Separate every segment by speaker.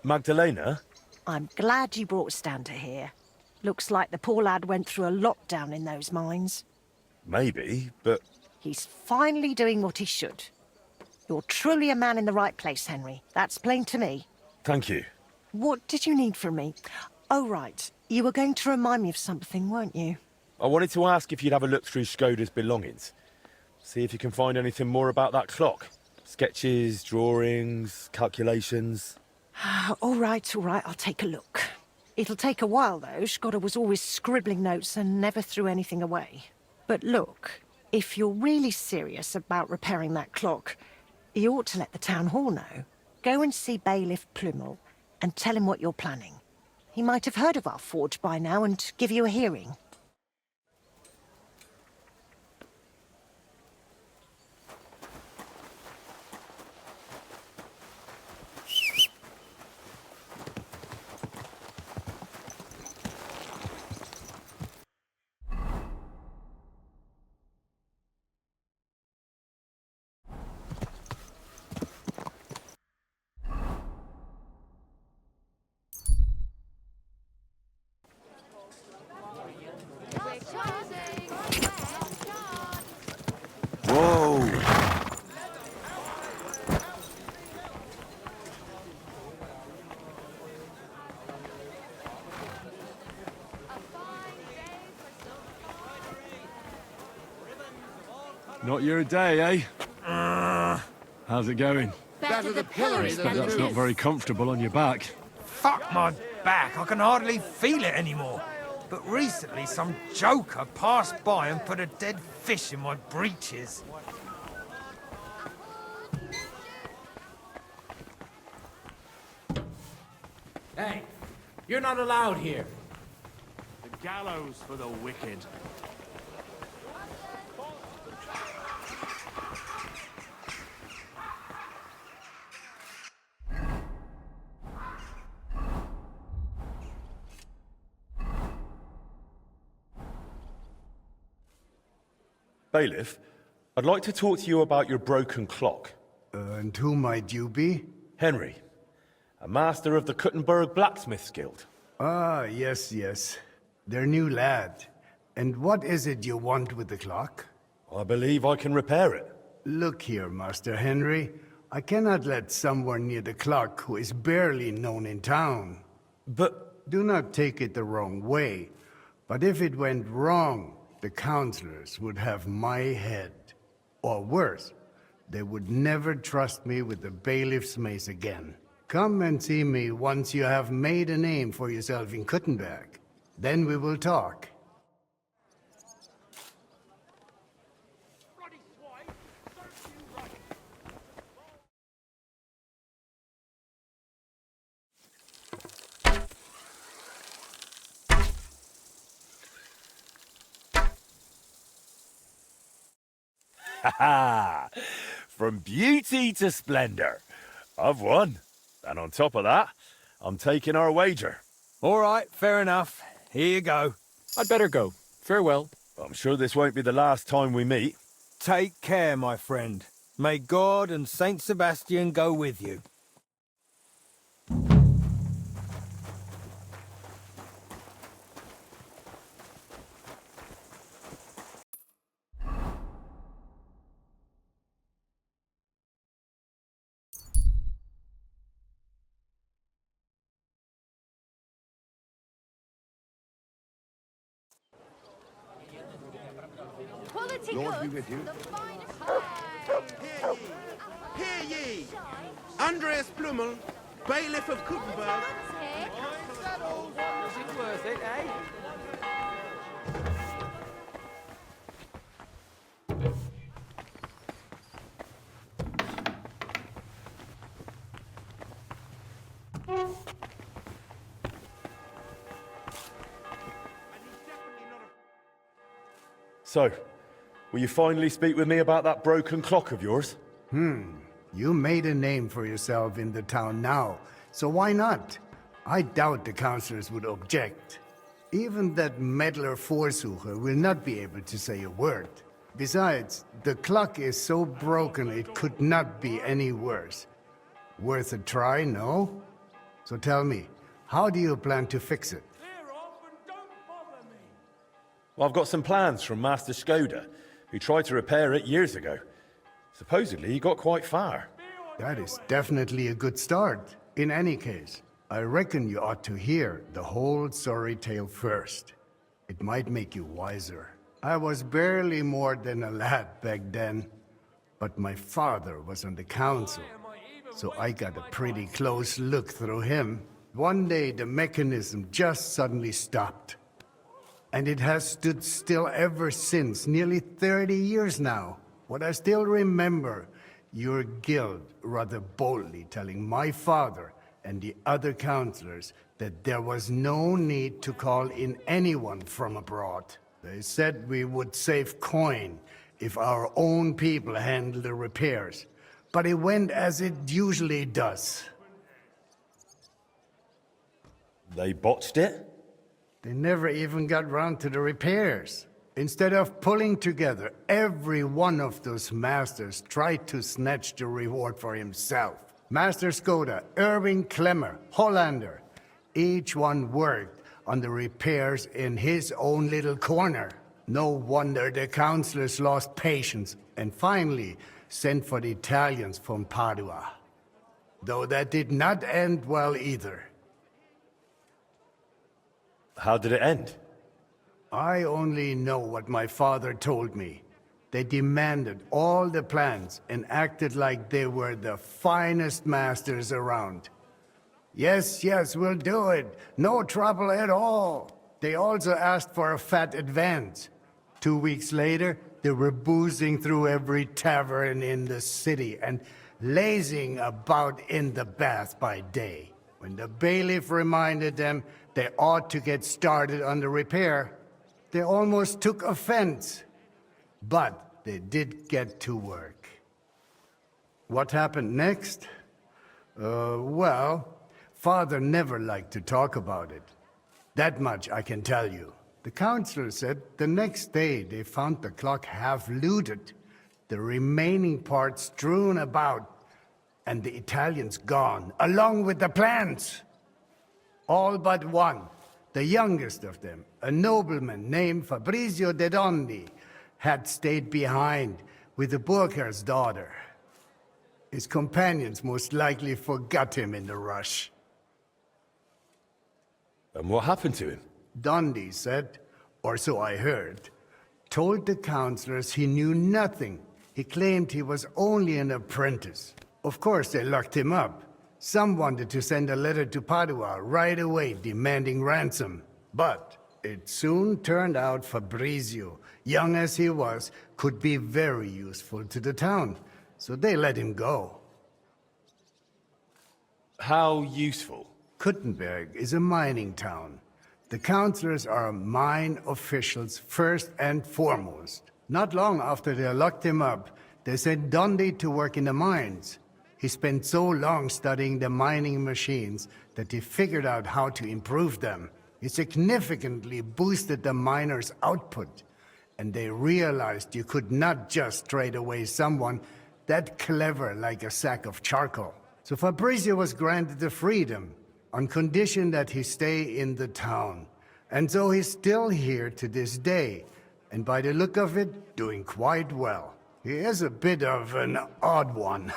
Speaker 1: Magdalena?
Speaker 2: I'm glad you brought Stander here. Looks like the poor lad went through a lot down in those mines.
Speaker 1: Maybe, but...
Speaker 2: He's finally doing what he should. You're truly a man in the right place, Henry. That's plain to me.
Speaker 1: Thank you.
Speaker 2: What did you need from me? Oh, right. You were going to remind me of something, weren't you?
Speaker 1: I wanted to ask if you'd have a look through Skoda's belongings. See if you can find anything more about that clock. Sketches, drawings, calculations...
Speaker 2: All right, I'll take a look. It'll take a while, though. Skoda was always scribbling notes and never threw anything away. But look, if you're really serious about repairing that clock, you ought to let the town hall know. Go and see Bailiff Plumel and tell him what you're planning. He might have heard of our forge by now and give you a hearing.
Speaker 1: Whoa!
Speaker 3: Not your day, eh? How's it going?
Speaker 4: Better the pillory
Speaker 3: But that's not very comfortable on your back.
Speaker 5: Fuck my back, I can hardly feel it anymore. But recently some joker passed by and put a dead fish in my breeches.
Speaker 4: Hey, you're not allowed here.
Speaker 3: The gallows for the wicked.
Speaker 1: Bailiff, I'd like to talk to you about your broken clock.
Speaker 6: And who might you be?
Speaker 1: Henry, a master of the Kuttenberg Blacksmiths Guild.
Speaker 6: Ah, yes. Their new lad. And what is it you want with the clock?
Speaker 1: I believe I can repair it.
Speaker 6: Look here, Master Henry. I cannot let someone near the clock who is barely known in town.
Speaker 1: But...
Speaker 6: Do not take it the wrong way. But if it went wrong, the counselors would have my head. Or worse, they would never trust me with the bailiff's mace again. Come and see me once you have made a name for yourself in Kuttenberg. Then we will talk.
Speaker 1: Ha! From beauty to splendor. I've won. And on top of that, I'm taking our wager.
Speaker 5: All right, fair enough. Here you go.
Speaker 4: I'd better go. Farewell.
Speaker 1: I'm sure this won't be the last time we meet.
Speaker 5: Take care, my friend. May God and Saint Sebastian go with you.
Speaker 7: Quality
Speaker 8: Lord be
Speaker 7: goods,
Speaker 8: with you.
Speaker 7: the finest
Speaker 8: Hear ye! Andreas Plummel, bailiff of Kuttenberg.
Speaker 4: Is it worth it, eh?
Speaker 1: So, will you finally speak with me about that broken clock of yours?
Speaker 6: You made a name for yourself in the town now, so why not? I doubt the councillors would object. Even that meddler Vorsucher will not be able to say a word. Besides, the clock is so broken it could not be any worse. Worth a try, no? So tell me, how do you plan to fix it?
Speaker 1: Well, I've got some plans from Master Skoda, who tried to repair it years ago. Supposedly, he got quite far.
Speaker 6: That is definitely a good start. In any case, I reckon you ought to hear the whole sorry tale first. It might make you wiser. I was barely more than a lad back then, but my father was on the council, so I got a pretty close look through him. One day the mechanism just suddenly stopped. And it has stood still ever since, nearly 30 years now. What I still remember, your guild rather boldly telling my father and the other councillors that there was no need to call in anyone from abroad. They said we would save coin if our own people handled the repairs. But it went as it usually does.
Speaker 1: They botched it?
Speaker 6: They never even got round to the repairs. Instead of pulling together, every one of those masters tried to snatch the reward for himself. Master Skoda, Erwin Klemmer, Hollander, each one worked on the repairs in his own little corner. No wonder the councillors lost patience and finally sent for the Italians from Padua. Though that did not end well either.
Speaker 1: How did it end?
Speaker 6: I only know what my father told me. They demanded all the plans and acted like they were the finest masters around. Yes, yes, we'll do it. No trouble at all. They also asked for a fat advance. 2 weeks later, they were boozing through every tavern in the city and lazing about in the bath by day. When the bailiff reminded them they ought to get started on the repair, they almost took offense. But they did get to work. What happened next? Well, Father never liked to talk about it. That much I can tell you. The counselor said the next day they found the clock half looted, the remaining parts strewn about, and the Italians gone, along with the plans. All but one, the youngest of them, a nobleman named Fabrizio de Dondi, had stayed behind with the Burkhar's daughter. His companions most likely forgot him in the rush.
Speaker 1: And what happened to him?
Speaker 6: Dondi said, or so I heard, told the counselors he knew nothing. He claimed he was only an apprentice. Of course, they locked him up. Some wanted to send a letter to Padua right away demanding ransom. But it soon turned out Fabrizio, young as he was, could be very useful to the town. So they let him go.
Speaker 1: How useful?
Speaker 6: Kuttenberg is a mining town. The councillors are mine officials first and foremost. Not long after they locked him up, they sent Dondi to work in the mines. He spent so long studying the mining machines that he figured out how to improve them. He significantly boosted the miners' output, and they realized you could not just trade away someone that clever like a sack of charcoal. So Fabrizio was granted the freedom, on condition that he stay in the town. And so he's still here to this day, and by the look of it, doing quite well. He is a bit of an odd one,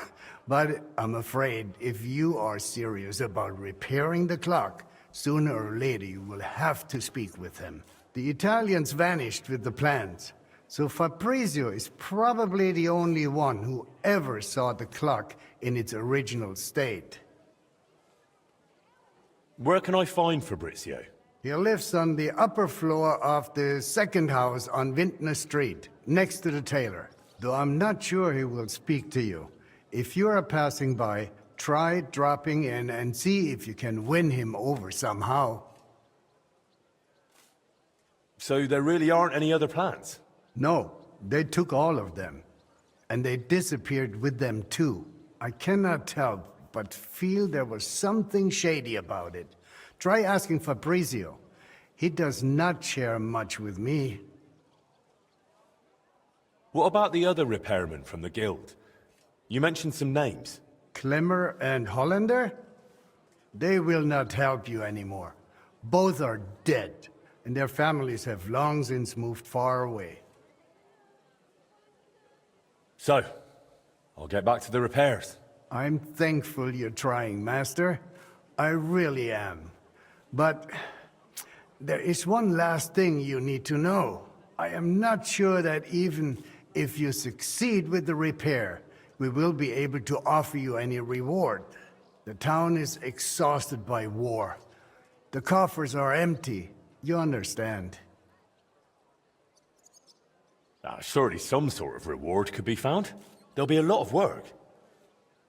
Speaker 6: but I'm afraid if you are serious about repairing the clock, sooner or later you will have to speak with him. The Italians vanished with the plans, so Fabrizio is probably the only one who ever saw the clock in its original state.
Speaker 1: Where can I find Fabrizio?
Speaker 6: He lives on the upper floor of the second house on Vintner Street, next to the tailor. Though I'm not sure he will speak to you. If you are passing by, try dropping in and see if you can win him over somehow.
Speaker 1: So there really aren't any other plans?
Speaker 6: No, they took all of them. And they disappeared with them too. I cannot tell, but feel there was something shady about it. Try asking Fabrizio. He does not share much with me.
Speaker 1: What about the other repairmen from the guild? You mentioned some names.
Speaker 6: Klemmer and Hollander? They will not help you anymore. Both are dead, and their families have long since moved far away.
Speaker 1: So, I'll get back to the repairs.
Speaker 6: I'm thankful you're trying, Master. I really am. But there is one last thing you need to know. I am not sure that even if you succeed with the repair, we will be able to offer you any reward. The town is exhausted by war. The coffers are empty. You understand.
Speaker 1: Surely some sort of reward could be found. There'll be a lot of work.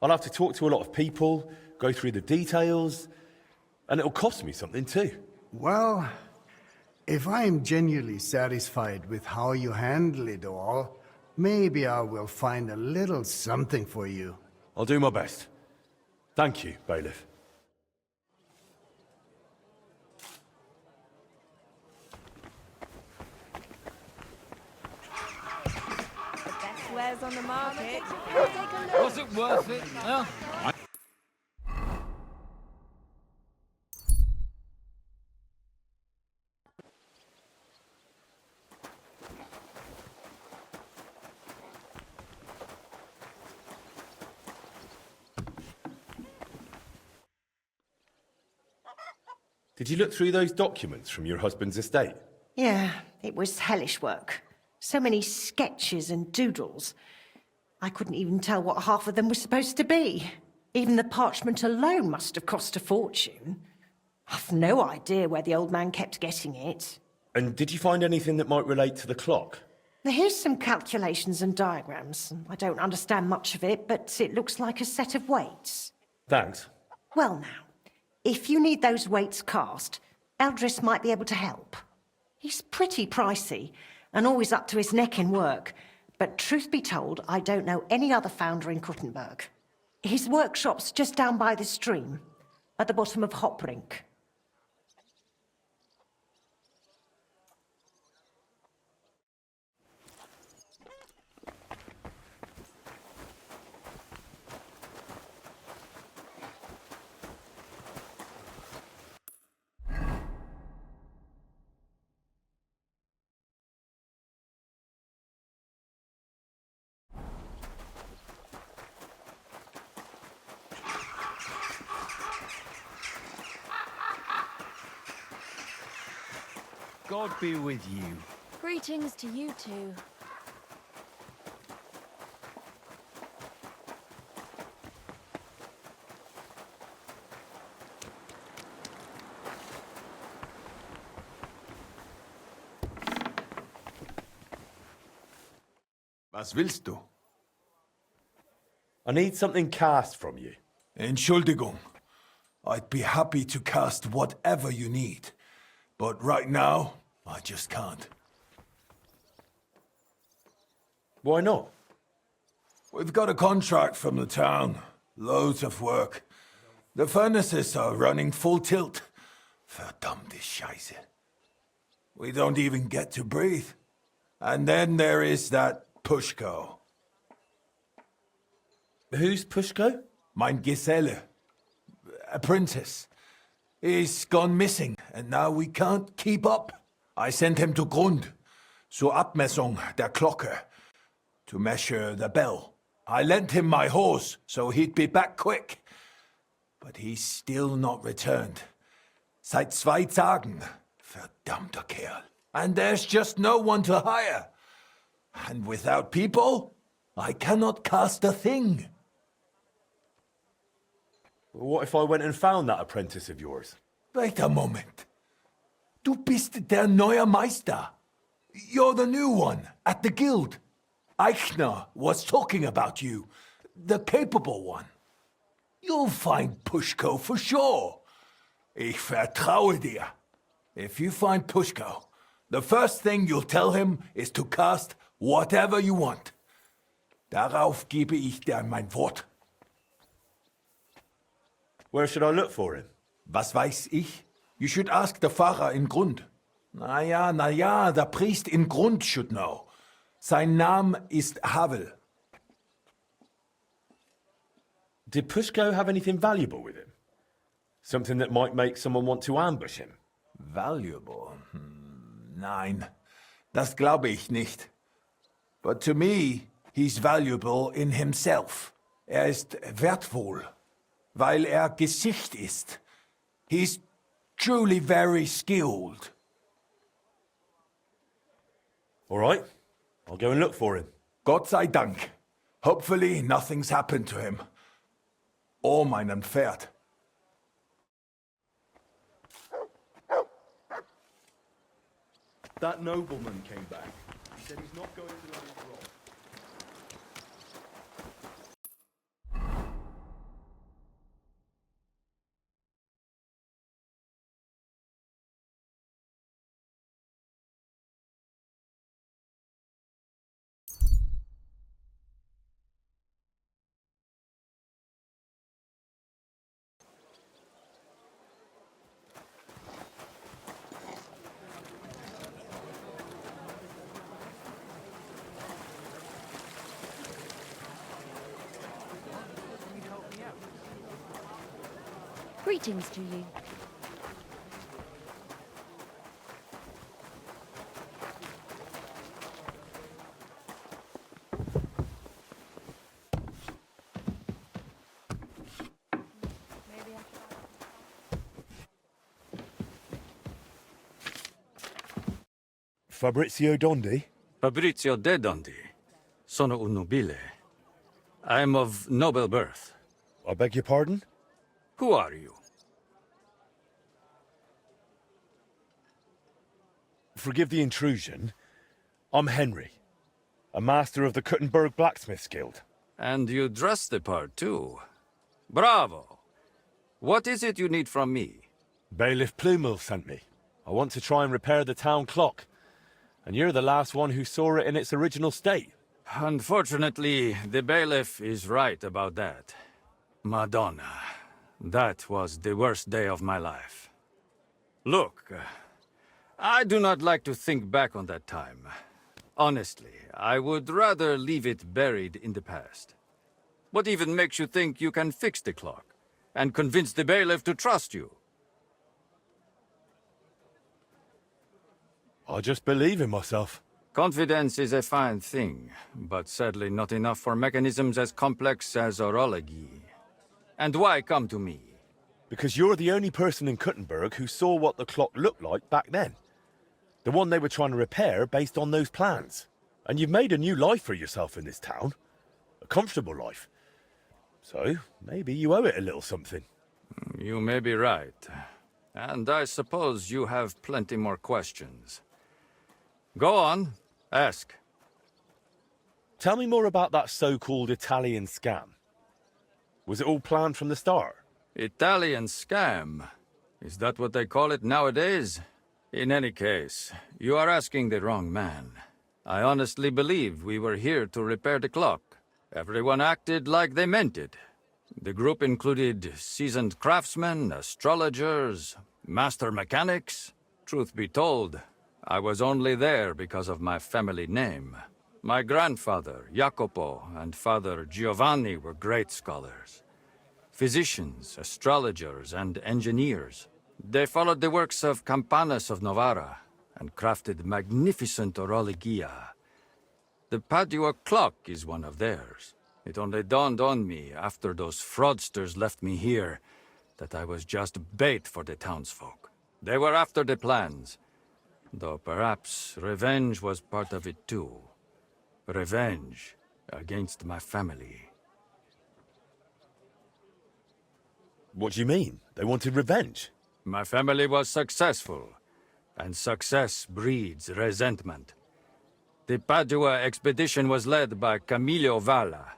Speaker 1: I'll have to talk to a lot of people, go through the details, and it'll cost me something too.
Speaker 6: Well, if I am genuinely satisfied with how you handle it all, maybe I will find a little something for you.
Speaker 1: I'll do my best. Thank you, Bailiff.
Speaker 7: Best wares on the market.
Speaker 3: Was it worth it? Well,
Speaker 1: Did you look through those documents from your husband's estate?
Speaker 2: Yeah, it was hellish work. So many sketches and doodles. I couldn't even tell what half of them were supposed to be. Even the parchment alone must have cost a fortune. I've no idea where the old man kept getting it.
Speaker 1: And did you find anything that might relate to the clock?
Speaker 2: Here's some calculations and diagrams. I don't understand much of it, but it looks like a set of weights.
Speaker 1: Thanks.
Speaker 2: Well now, if you need those weights cast, Eldris might be able to help. He's pretty pricey, and always up to his neck in work, but truth be told, I don't know any other founder in Kuttenberg. His workshop's just down by the stream, at the bottom of Hopbrink.
Speaker 3: God be with you.
Speaker 7: Greetings to you too.
Speaker 3: Was willst du?
Speaker 1: I need something cast from you.
Speaker 9: Entschuldigung. I'd be happy to cast whatever you need. But right now, I just can't.
Speaker 1: Why not?
Speaker 9: We've got a contract from the town. Loads of work. The furnaces are running full tilt. Verdammte Scheiße. We don't even get to breathe. And then there is that Pushko.
Speaker 1: Who's Pushko?
Speaker 9: Mein Geselle. A princess. He's gone missing, and now we can't keep up. I sent him to Grund, zur Abmessung der Glocke, to measure the bell. I lent him my horse, so he'd be back quick. But he's still not returned. Seit 2 Tagen. Verdammter Kerl. And there's just no one to hire. And without people, I cannot cast a thing.
Speaker 1: What if I went and found that apprentice of yours?
Speaker 9: Wait a moment. Du bist der neue Meister. You're the new one at the guild. Eichner was talking about you, the capable one. You'll find Pushko for sure. Ich vertraue dir. If you find Pushko, the first thing you'll tell him is to cast whatever you want. Darauf gebe ich dir mein Wort.
Speaker 1: Where should I look for him?
Speaker 9: Was weiß ich? You should ask the Pfarrer in Grund. Na ja, der Priest in Grund should know. Sein Name ist Havel.
Speaker 1: Did Pushko have anything valuable with him? Something that might make someone want to ambush him?
Speaker 9: Valuable? Nein, das glaube ich nicht. But to me, he's valuable in himself. Ist wertvoll, weil Gesicht ist. He's truly very skilled.
Speaker 1: All right, I'll go and look for him.
Speaker 9: Gott sei Dank. Hopefully nothing's happened to him. Or meinem Pferd.
Speaker 1: That nobleman came back. He said he's not going to let it drop.
Speaker 7: Greetings to you.
Speaker 1: Fabrizio Dondi?
Speaker 3: Fabrizio de Dondi. Sono un nobile. I am of noble birth.
Speaker 1: I beg your pardon?
Speaker 3: Who are you?
Speaker 1: Forgive the intrusion. I'm Henry, a master of the Kuttenberg Blacksmiths Guild.
Speaker 3: And you dress the part, too. Bravo! What is it you need from me?
Speaker 1: Bailiff Plumel sent me. I want to try and repair the town clock. And you're the last one who saw it in its original state.
Speaker 3: Unfortunately, the bailiff is right about that. Madonna, that was the worst day of my life. Look, I do not like to think back on that time. Honestly, I would rather leave it buried in the past. What even makes you think you can fix the clock and convince the bailiff to trust you?
Speaker 1: I just believe in myself.
Speaker 3: Confidence is a fine thing, but sadly not enough for mechanisms as complex as orology. And why come to me?
Speaker 1: Because you're the only person in Kuttenberg who saw what the clock looked like back then. The one they were trying to repair based on those plans. And you've made a new life for yourself in this town. A comfortable life. So, maybe you owe it a little something.
Speaker 3: You may be right. And I suppose you have plenty more questions. Go on, ask.
Speaker 1: Tell me more about that so-called Italian scam. Was it all planned from the start?
Speaker 3: Italian scam? Is that what they call it nowadays? In any case, you are asking the wrong man. I honestly believe we were here to repair the clock. Everyone acted like they meant it. The group included seasoned craftsmen, astrologers, master mechanics. Truth be told, I was only there because of my family name. My grandfather, Jacopo, and father, Giovanni, were great scholars. Physicians, astrologers, and engineers. They followed the works of Campanus of Novara and crafted magnificent orologia. The Padua clock is one of theirs. It only dawned on me after those fraudsters left me here that I was just bait for the townsfolk. They were after the plans, though perhaps revenge was part of it too. Revenge against my family.
Speaker 1: What do you mean? They wanted revenge?
Speaker 3: My family was successful, and success breeds resentment. The Padua expedition was led by Camillo Valla,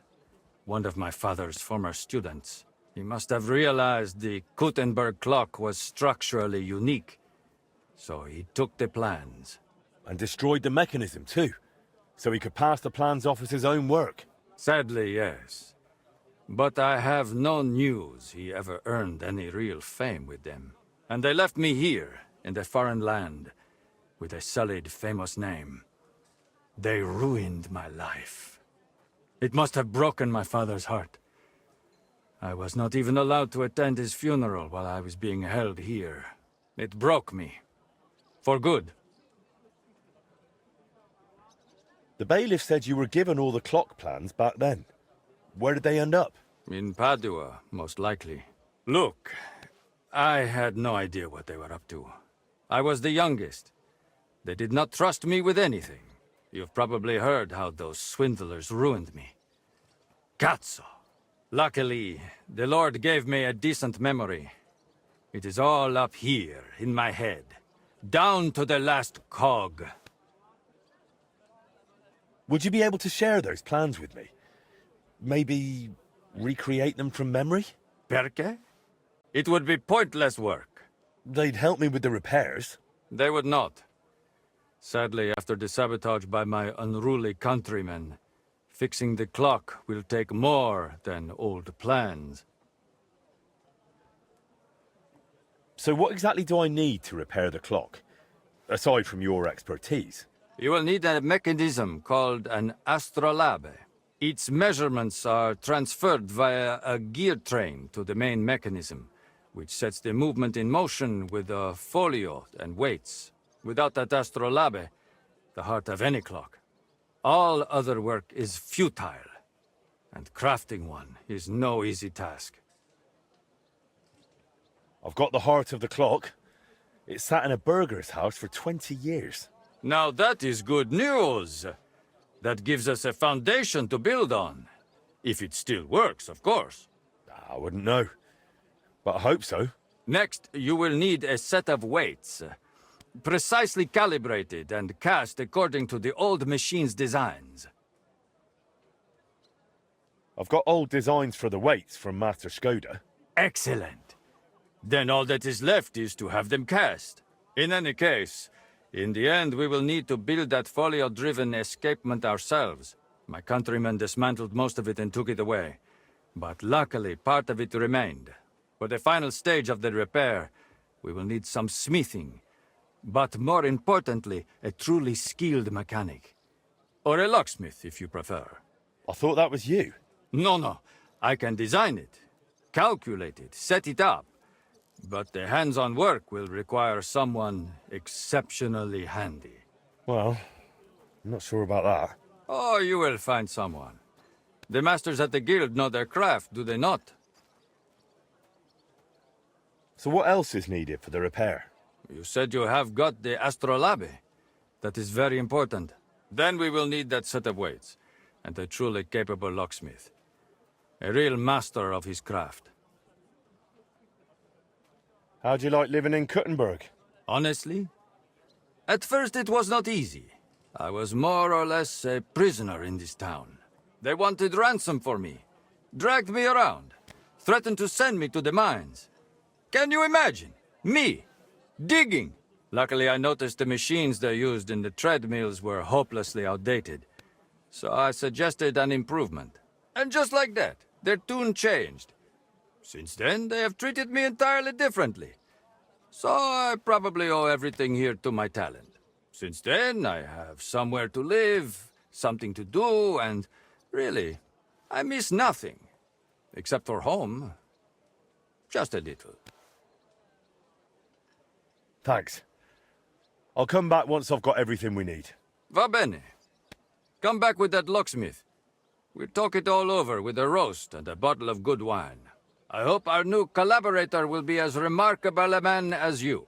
Speaker 3: one of my father's former students. He must have realized the Kuttenberg clock was structurally unique, so he took the plans.
Speaker 1: And destroyed the mechanism too, so he could pass the plans off as his own work.
Speaker 3: Sadly, yes. But I have no news he ever earned any real fame with them. And they left me here, in a foreign land, with a sullied, famous name. They ruined my life. It must have broken my father's heart. I was not even allowed to attend his funeral while I was being held here. It broke me. For good.
Speaker 1: The bailiff said you were given all the clock plans back then. Where did they end up?
Speaker 3: In Padua, most likely. Look, I had no idea what they were up to. I was the youngest. They did not trust me with anything. You've probably heard how those swindlers ruined me. Cazzo! Luckily, the Lord gave me a decent memory. It is all up here, in my head. Down to the last cog.
Speaker 1: Would you be able to share those plans with me? Maybe recreate them from memory?
Speaker 3: Perché? It would be pointless work.
Speaker 1: They'd help me with the repairs.
Speaker 3: They would not. Sadly, after the sabotage by my unruly countrymen, fixing the clock will take more than old plans.
Speaker 1: So what exactly do I need to repair the clock? Aside from your expertise.
Speaker 3: You will need a mechanism called an astrolabe. Its measurements are transferred via a gear train to the main mechanism, which sets the movement in motion with a folio and weights. Without that astrolabe, the heart of any clock, all other work is futile, and crafting one is no easy task.
Speaker 1: I've got the heart of the clock. It sat in a burgher's house for 20 years.
Speaker 3: Now that is good news. That gives us a foundation to build on. If it still works, of course.
Speaker 1: I wouldn't know, but I hope so.
Speaker 3: Next, you will need a set of weights. Precisely calibrated and cast according to the old machine's designs.
Speaker 1: I've got old designs for the weights from Master Skoda.
Speaker 3: Excellent. Then all that is left is to have them cast. In any case, in the end we will need to build that folio-driven escapement ourselves. My countrymen dismantled most of it and took it away. But luckily, part of it remained. For the final stage of the repair, we will need some smithing. But more importantly, a truly skilled mechanic. Or a locksmith, if you prefer.
Speaker 1: I thought that was you.
Speaker 3: No. I can design it, calculate it, set it up. But the hands-on work will require someone exceptionally handy.
Speaker 1: Well, I'm not sure about that.
Speaker 3: Oh, you will find someone. The masters at the guild know their craft, do they not?
Speaker 1: So what else is needed for the repair?
Speaker 3: You said you have got the astrolabe. That is very important. Then we will need that set of weights, and a truly capable locksmith. A real master of his craft.
Speaker 1: How'd you like living in Kuttenberg?
Speaker 3: Honestly? At first it was not easy. I was more or less a prisoner in this town. They wanted ransom for me, dragged me around, threatened to send me to the mines. Can you imagine? Me, digging. Luckily I noticed the machines they used in the treadmills were hopelessly outdated. So I suggested an improvement. And just like that, their tune changed. Since then, they have treated me entirely differently. So I probably owe everything here to my talent. Since then, I have somewhere to live, something to do, and really, I miss nothing. Except for home. Just a little.
Speaker 1: Thanks. I'll come back once I've got everything we need.
Speaker 3: Va bene. Come back with that locksmith. We'll talk it all over with a roast and a bottle of good wine. I hope our new collaborator will be as remarkable a man as you.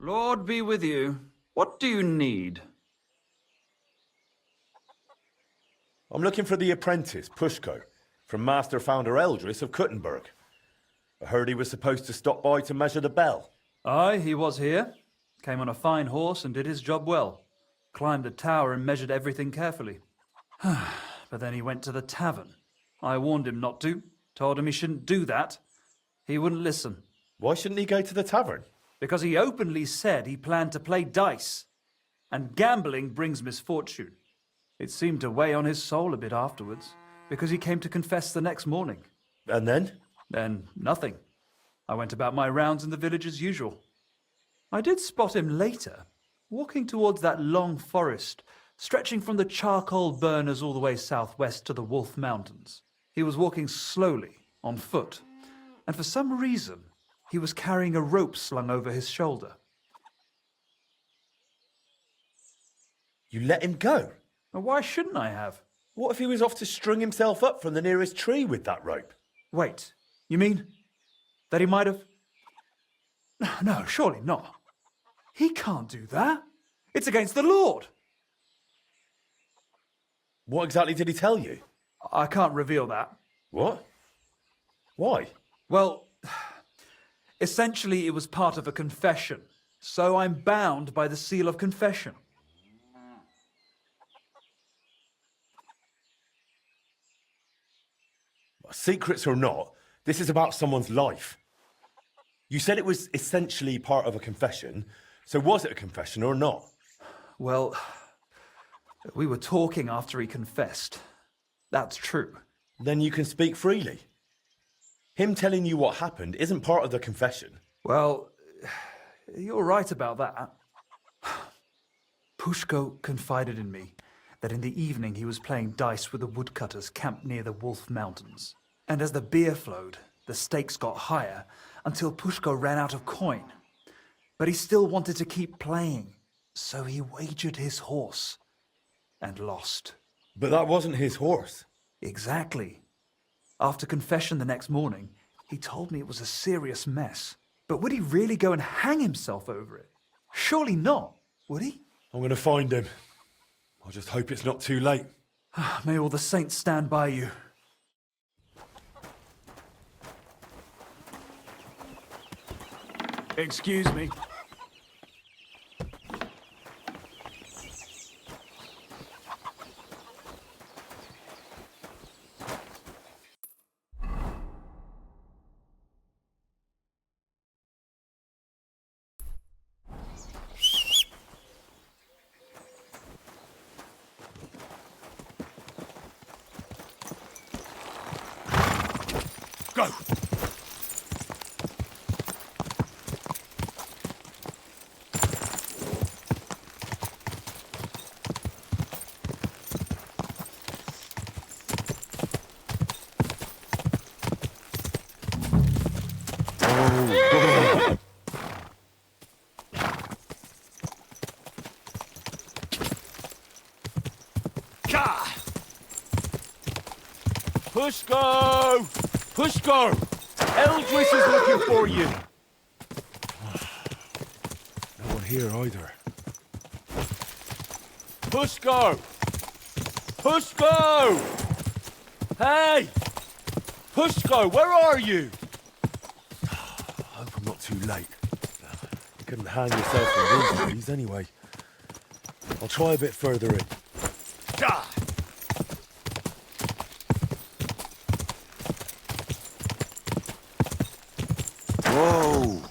Speaker 3: Lord be with you. What do you need?
Speaker 1: I'm looking for the apprentice, Pushko, from Master Founder Eldris of Kuttenberg. I heard he was supposed to stop by to measure the bell.
Speaker 10: Aye, he was here. Came on a fine horse and did his job well. Climbed the tower and measured everything carefully. But then he went to the tavern. I warned him not to. Told him he shouldn't do that. He wouldn't listen.
Speaker 1: Why shouldn't he go to the tavern?
Speaker 10: Because he openly said he planned to play dice. And gambling brings misfortune. It seemed to weigh on his soul a bit afterwards, because he came to confess the next morning.
Speaker 1: And then?
Speaker 10: Then nothing. I went about my rounds in the village as usual. I did spot him later, walking towards that long forest, stretching from the charcoal burners all the way southwest to the Wolf Mountains. He was walking slowly, on foot, and for some reason, he was carrying a rope slung over his shoulder.
Speaker 1: You let him go?
Speaker 10: Now, why shouldn't I have?
Speaker 1: What if he was off to string himself up from the nearest tree with that rope?
Speaker 10: Wait, you mean that he might have... No, surely not. He can't do that. It's against the Lord.
Speaker 1: What exactly did he tell you?
Speaker 10: I can't reveal that.
Speaker 1: What? Why?
Speaker 10: Well, essentially it was part of a confession, so I'm bound by the seal of confession.
Speaker 1: Secrets or not, this is about someone's life. You said it was essentially part of a confession, so was it a confession or not?
Speaker 10: Well, we were talking after he confessed. That's true.
Speaker 1: Then you can speak freely. Him telling you what happened isn't part of the confession.
Speaker 10: Well, you're right about that. Pushko confided in me that in the evening he was playing dice with the woodcutters camped near the Wolf Mountains. And as the beer flowed, the stakes got higher until Pushko ran out of coin. But he still wanted to keep playing, so he wagered his horse and lost.
Speaker 1: But that wasn't his horse.
Speaker 10: Exactly. After confession the next morning, he told me it was a serious mess. But would he really go and hang himself over it? Surely not, would he?
Speaker 1: I'm going to find him. I just hope it's not too late.
Speaker 10: May all the saints stand by you. Excuse me.
Speaker 1: Go! Pushko! Pushko! Eldris is looking for you! No one here either. Pushko! Pushko! Hey! Pushko, where are you? I hope I'm not too late. You couldn't hang yourself from injuries anyway. I'll try a bit further in. Ah! Whoa!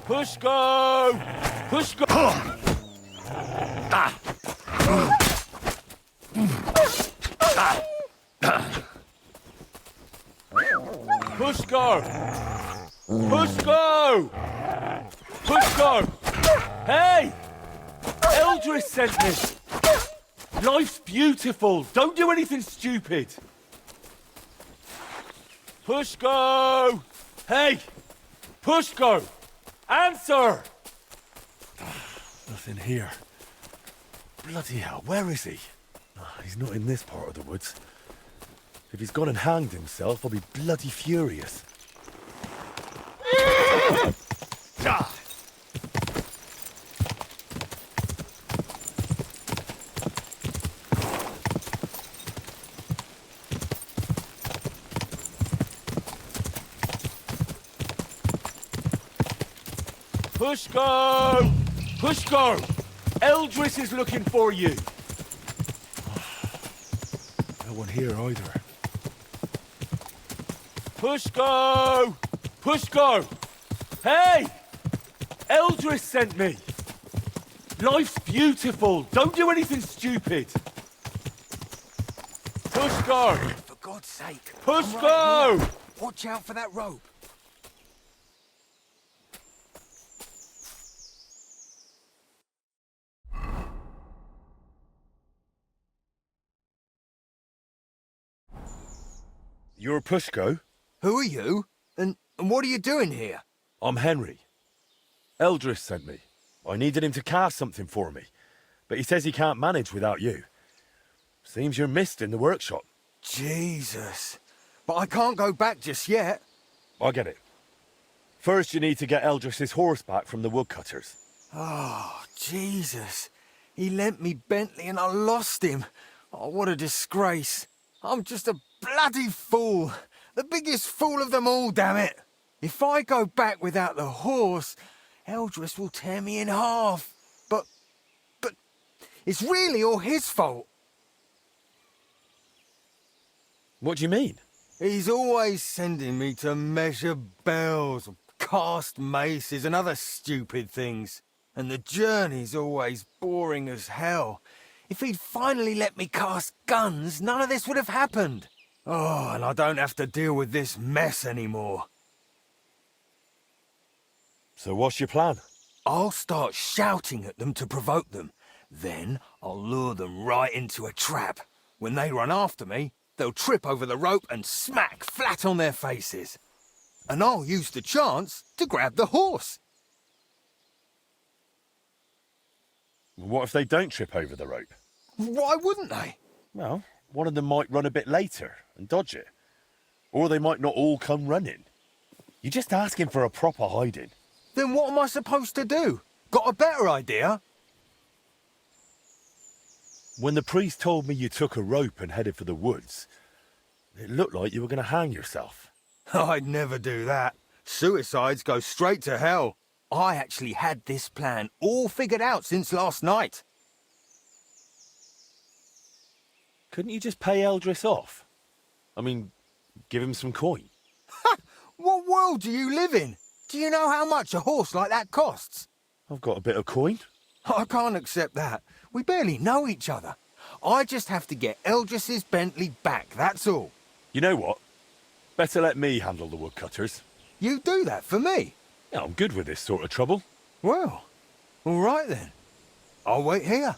Speaker 1: Pushko! Pushko! Ah! Pushko! Pushko! Pushko! Hey! Eldris sent me! Life's beautiful! Don't do anything stupid! Pushko! Hey! Pushko! Answer! Nothing here. Bloody hell, where is he? He's not in this part of the woods. If he's gone and hanged himself, I'll be bloody furious. Ah! Pushko! Pushko! Eldris is looking for you! No one here either. Pushko! Pushko! Hey! Eldris sent me! Life's beautiful! Don't do anything stupid! Pushko!
Speaker 5: For God's sake.
Speaker 1: Pushko!
Speaker 5: Watch out for that rope.
Speaker 1: You're Pushko?
Speaker 5: Who are you? And what are you doing here?
Speaker 1: I'm Henry. Eldris sent me. I needed him to cast something for me, but he says he can't manage without you. Seems you're missed in the workshop.
Speaker 5: Jesus. But I can't go back just yet.
Speaker 1: I get it. First you need to get Eldris's horse back from the woodcutters.
Speaker 5: Oh, Jesus. He lent me Bentley and I lost him. Oh, what a disgrace. I'm just a bloody fool. The biggest fool of them all, damn it. If I go back without the horse, Eldris will tear me in half. But it's really all his fault.
Speaker 1: What do you mean?
Speaker 5: He's always sending me to measure bells, cast maces and other stupid things. And the journey's always boring as hell. If he'd finally let me cast guns, none of this would have happened. Oh, and I don't have to deal with this mess anymore.
Speaker 1: So what's your plan?
Speaker 5: I'll start shouting at them to provoke them. Then I'll lure them right into a trap. When they run after me, they'll trip over the rope and smack flat on their faces. And I'll use the chance to grab the horse.
Speaker 1: What if they don't trip over the rope?
Speaker 5: Why wouldn't they?
Speaker 1: Well, one of them might run a bit later and dodge it. Or they might not all come running. You're just asking for a proper hiding.
Speaker 5: Then what am I supposed to do? Got a better idea?
Speaker 1: When the priest told me you took a rope and headed for the woods, it looked like you were going to hang yourself.
Speaker 5: I'd never do that. Suicides go straight to hell. I actually had this plan all figured out since last night.
Speaker 1: Couldn't you just pay Eldris off? I mean, give him some coin.
Speaker 5: What world do you live in? Do you know how much a horse like that costs?
Speaker 1: I've got a bit of coin.
Speaker 5: I can't accept that. We barely know each other. I just have to get Eldris's Bentley back, that's all.
Speaker 1: You know what? Better let me handle the woodcutters.
Speaker 5: You do that for me?
Speaker 1: Yeah, I'm good with this sort of trouble.
Speaker 5: Well, all right then. I'll wait here.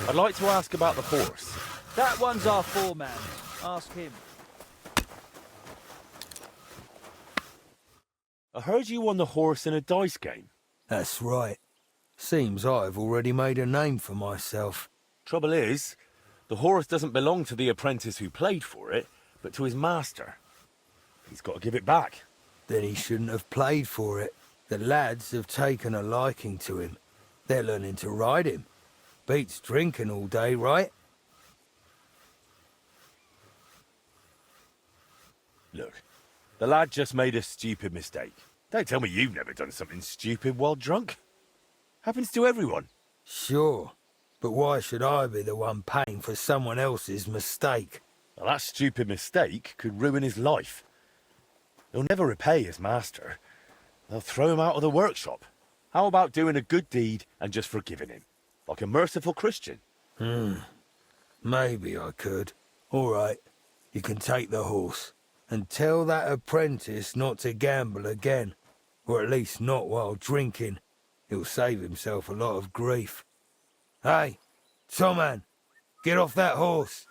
Speaker 1: I'd like to ask about the horse.
Speaker 10: That one's our foreman. Ask him.
Speaker 1: I heard you won the horse in a dice game.
Speaker 5: That's right. Seems I've already made a name for myself.
Speaker 1: Trouble is, the horse doesn't belong to the apprentice who played for it, but to his master. He's got to give it back.
Speaker 5: Then he shouldn't have played for it. The lads have taken a liking to him. They're learning to ride him. Beats drinking all day, right?
Speaker 1: Look, the lad just made a stupid mistake. Don't tell me you've never done something stupid while drunk. Happens to everyone.
Speaker 5: Sure, but why should I be the one paying for someone else's mistake?
Speaker 1: Well, that stupid mistake could ruin his life. He'll never repay his master. They'll throw him out of the workshop. How about doing a good deed and just forgiving him? Like a merciful Christian.
Speaker 5: Maybe I could. All right. You can take the horse, and tell that apprentice not to gamble again, or at least not while drinking. He'll save himself a lot of grief. Hey, Tomman, get off that horse.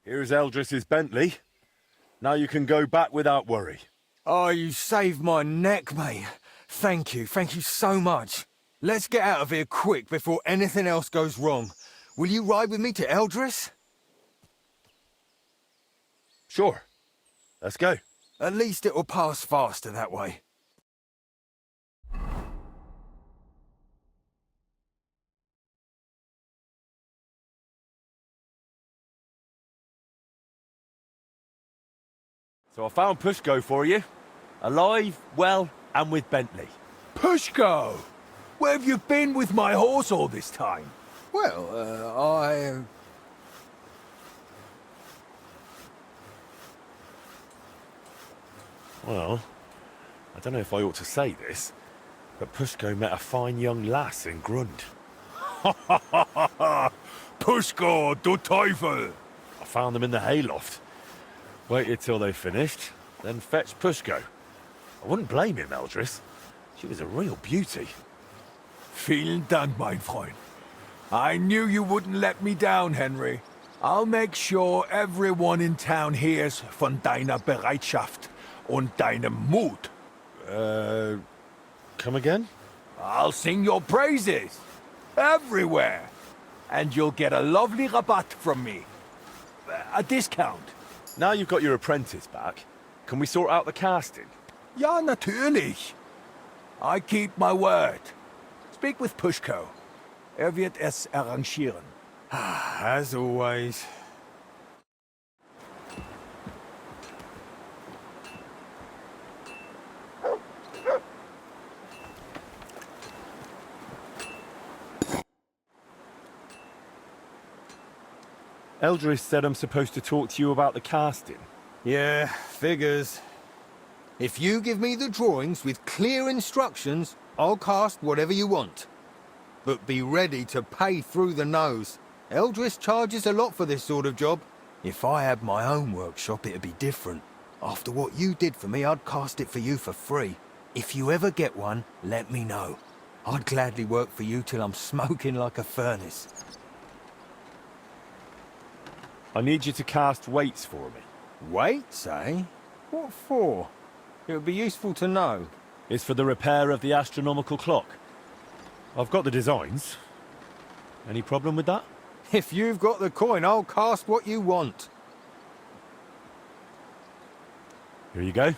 Speaker 1: Here's Eldris's Bentley. Now you can go back without worry.
Speaker 5: Oh, you saved my neck, mate. Thank you so much. Let's get out of here quick before anything else goes wrong. Will you ride with me to Eldris?
Speaker 1: Sure. Let's go.
Speaker 5: At least it'll pass faster that way.
Speaker 1: So I found Pushko for you. Alive, well, and with Bentley.
Speaker 9: Pushko! Where have you been with my horse all this time?
Speaker 5: Well,
Speaker 1: Well, I don't know if I ought to say this, but Pushko met a fine young lass in Grund.
Speaker 9: Pushko, du Teufel!
Speaker 1: I found them in the hayloft. Waited till they finished, then fetched Pushko. I wouldn't blame him, Eldris. She was a real beauty.
Speaker 9: Vielen Dank, mein Freund. I knew you wouldn't let me down, Henry. I'll make sure everyone in town hears von deiner Bereitschaft und deinem Mut.
Speaker 1: Come again?
Speaker 9: I'll sing your praises. Everywhere. And you'll get a lovely rabatt from me. A discount.
Speaker 1: Now you've got your apprentice back, can we sort out the casting?
Speaker 9: Ja, natürlich. I keep my word. Speak with Pushko. Wird es arrangieren.
Speaker 5: as always.
Speaker 1: Eldris said I'm supposed to talk to you about the casting.
Speaker 5: Yeah, figures. If you give me the drawings with clear instructions, I'll cast whatever you want. But be ready to pay through the nose. Eldris charges a lot for this sort of job. If I had my own workshop, it'd be different. After what you did for me, I'd cast it for you for free. If you ever get one, let me know. I'd gladly work for you till I'm smoking like a furnace.
Speaker 1: I need you to cast weights for me.
Speaker 5: Weights, eh? What for? It would be useful to know.
Speaker 1: It's for the repair of the astronomical clock. I've got the designs. Any problem with that?
Speaker 5: If you've got the coin, I'll cast what you want.
Speaker 1: Here you go.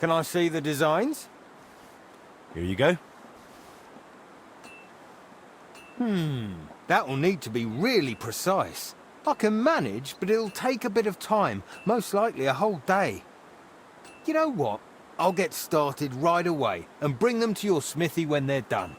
Speaker 5: Can I see the designs?
Speaker 1: Here you go.
Speaker 5: That'll need to be really precise. I can manage, but it'll take a bit of time, most likely a whole day. You know what? I'll get started right away and bring them to your smithy when they're done.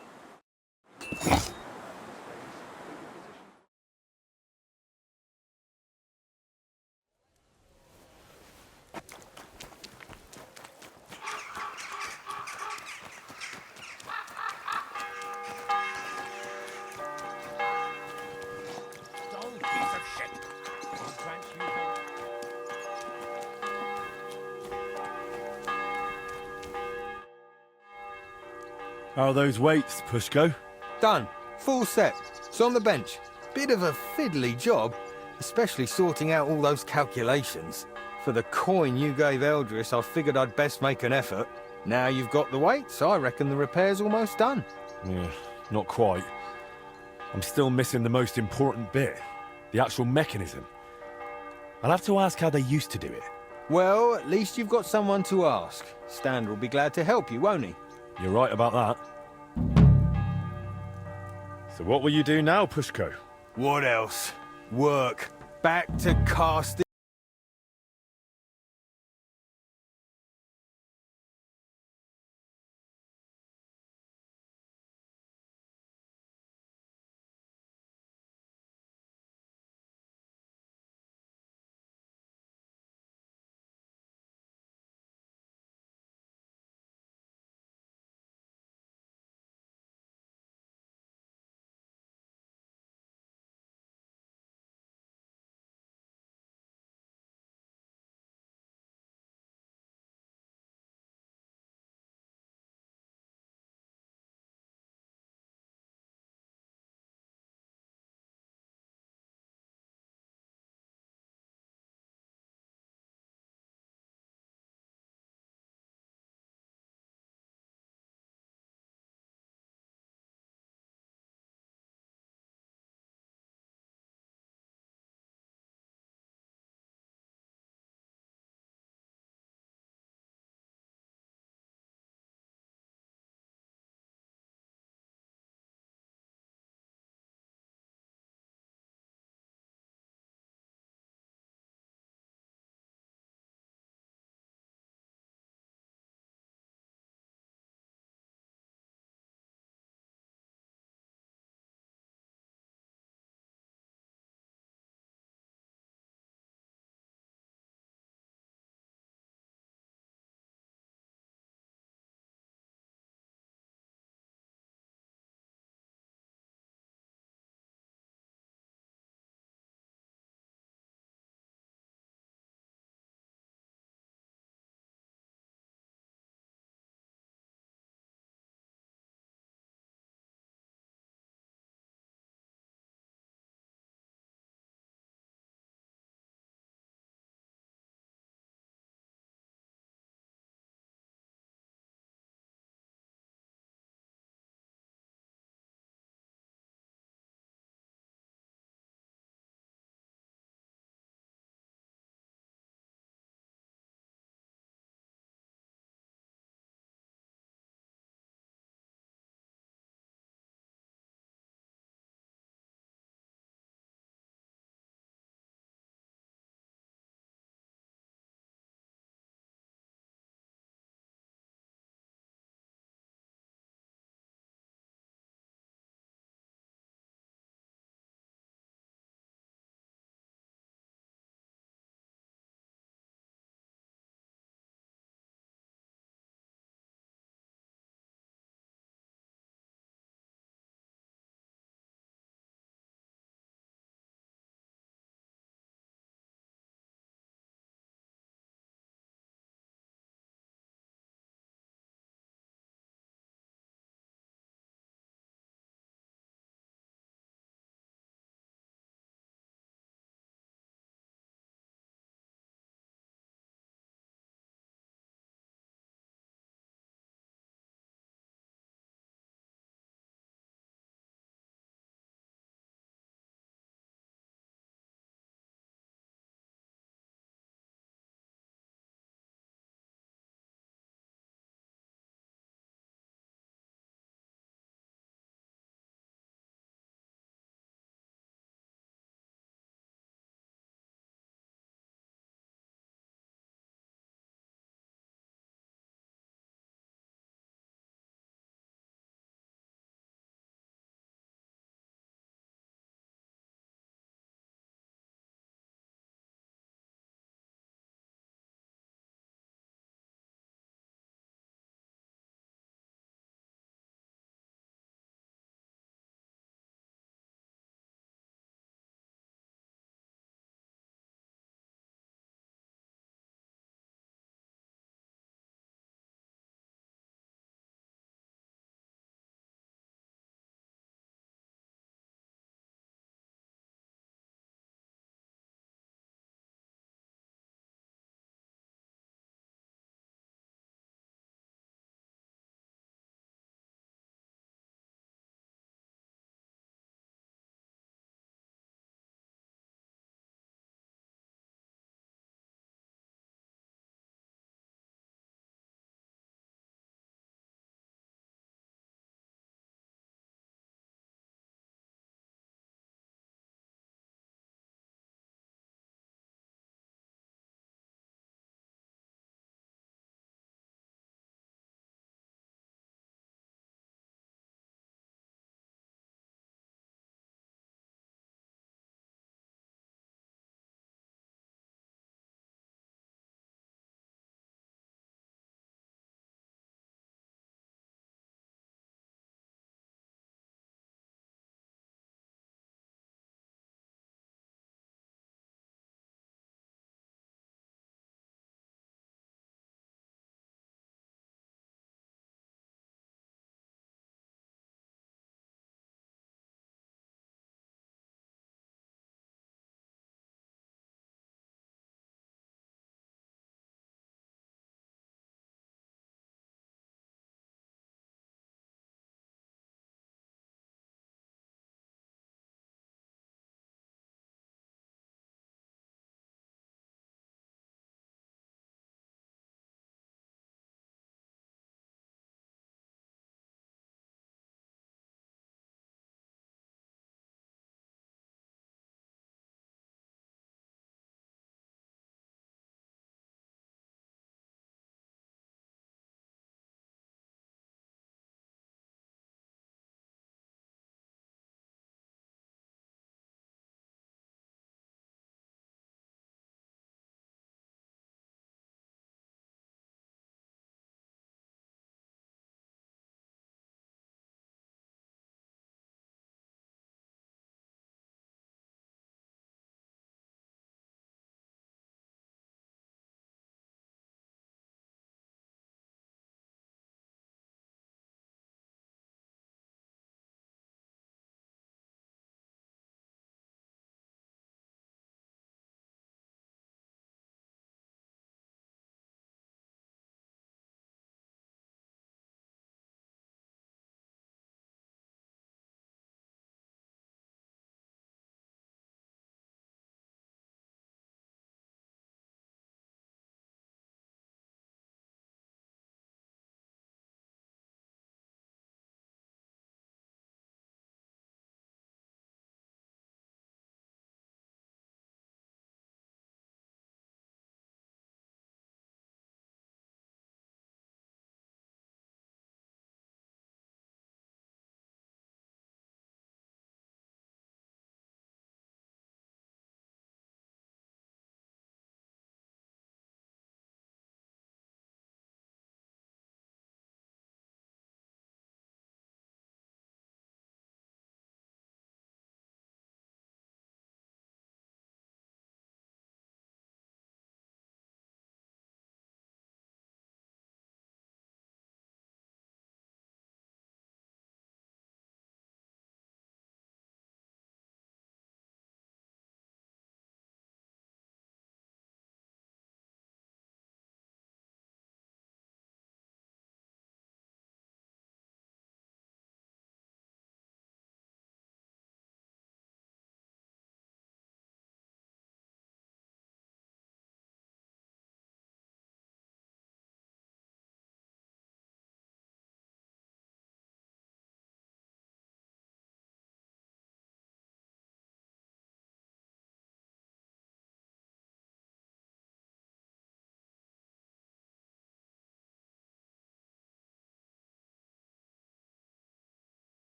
Speaker 1: How are those weights, Pushko?
Speaker 5: Done. Full set. It's on the bench. Bit of a fiddly job, especially sorting out all those calculations. For the coin you gave Eldris, I figured I'd best make an effort. Now you've got the weights, I reckon the repair's almost done.
Speaker 1: Yeah, not quite. I'm still missing the most important bit. The actual mechanism. I'll have to ask how they used to do it.
Speaker 5: Well, at least you've got someone to ask. Stan will be glad to help you, won't he?
Speaker 1: You're right about that. So what will you do now, Pushko?
Speaker 5: What else? Work. Back to casting.